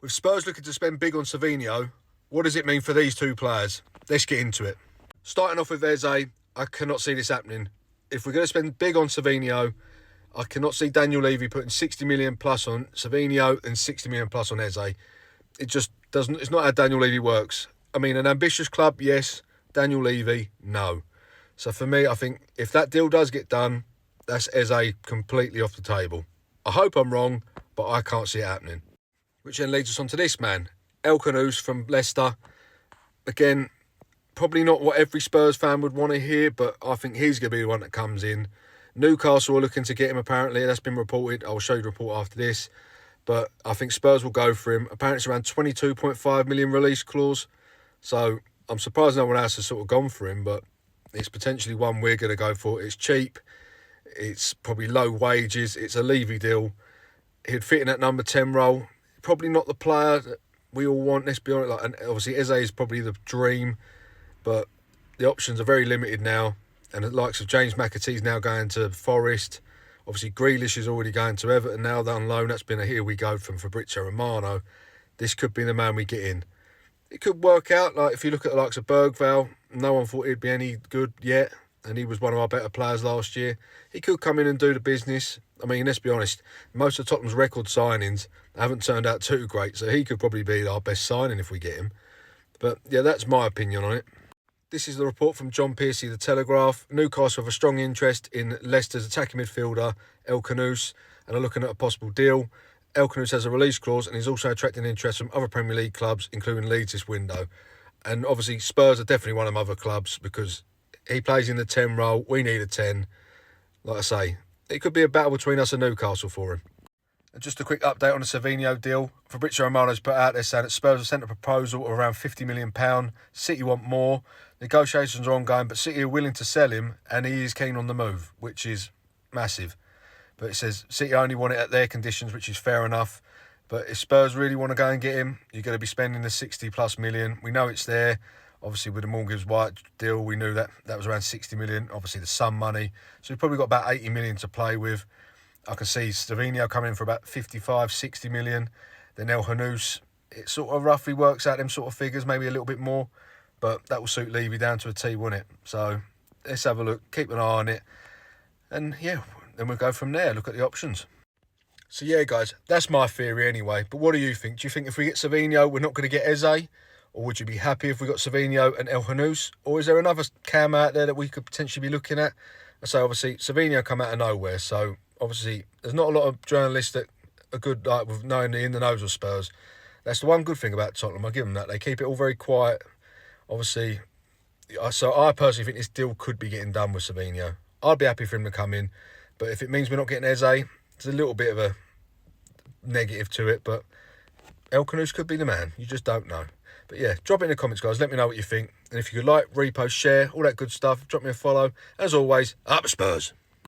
With Spurs looking to spend big on Savinho, what does it mean for these two players? Let's get into it. Starting off with Eze, I cannot see this happening. If we're going to spend big on Savinho, I cannot see Daniel Levy putting 60 million plus on Savinho and 60 million plus on Eze. It just doesn't. It's not how Daniel Levy works. I mean, an ambitious club, yes. Daniel Levy, no. So for me, I think if that deal does get done, that's Eze completely off the table. I hope I'm wrong, but I can't see it happening. Which then leads us on to this man, khannouss from Leicester. Again, probably not what every Spurs fan would want to hear, but I think he's going to be the one that comes in. Newcastle are looking to get him, apparently. That's been reported. I'll show you the report after this. But I think Spurs will go for him. Apparently it's around 22.5 million release clause. So I'm surprised no one else has sort of gone for him, but it's potentially one we're going to go for. It's cheap. It's probably low wages. It's a Levy deal. He'd fit in that number 10 role. Probably not the player that we all want, let's be honest. And obviously Eze is probably the dream, but the options are very limited now. And the likes of James McAtee's now going to Forest. Obviously Grealish is already going to Everton now. They're on loan. That's been a here we go from Fabrizio Romano. This could be the man we get in. It could work out. Like if you look at the likes of Bergvall, no one thought he'd be any good yet. And he was one of our better players last year. He could come in and do the business. I mean, let's be honest, most of Tottenham's record signings haven't turned out too great, so he could probably be our best signing if we get him. But yeah, that's my opinion on it. This is the report from John Piercy, The Telegraph. Newcastle have a strong interest in Leicester's attacking midfielder, khannouss, and are looking at a possible deal. khannouss has a release clause and is also attracting interest from other Premier League clubs, including Leeds this window. And obviously Spurs are definitely one of them other clubs because he plays in the 10 role. We need a 10. Like I say, it could be a battle between us and Newcastle for him. And just a quick update on the Savinho deal. Fabrizio Romano's put out there saying that Spurs have sent a proposal of around £50 million. City want more. Negotiations are ongoing, but City are willing to sell him and he is keen on the move, which is massive. But it says City only want it at their conditions, which is fair enough. But if Spurs really want to go and get him, you're going to be spending the 60 plus million. We know it's there. Obviously, with the Morgan White deal, we knew that was around 60 million. Obviously, the Sun money. So we've probably got about 80 million to play with. I can see Stinho coming in for about 55, 60 million. Then khannouss, it sort of roughly works out them sort of figures, maybe a little bit more. But that will suit Levy down to a T, won't it? So let's have a look, keep an eye on it. And yeah, then we'll go from there, look at the options. So yeah, guys, that's my theory anyway. But what do you think? Do you think if we get Savinho, we're not going to get Eze? Or would you be happy if we got Savinho and khannouss? Or is there another cam out there that we could potentially be looking at? So obviously, Savinho come out of nowhere. So obviously, there's not a lot of journalists that are good like with knowing the in the nose of Spurs. That's the one good thing about Tottenham. I give them that. They keep it all very quiet. Obviously, so I personally think this deal could be getting done with Savinho. I'd be happy for him to come in. But if it means we're not getting Eze, it's a little bit of a negative to it. But khannouss could be the man. You just don't know. But yeah, drop it in the comments, guys. Let me know what you think. And if you could like, repost, share, all that good stuff, drop me a follow. As always, up Spurs.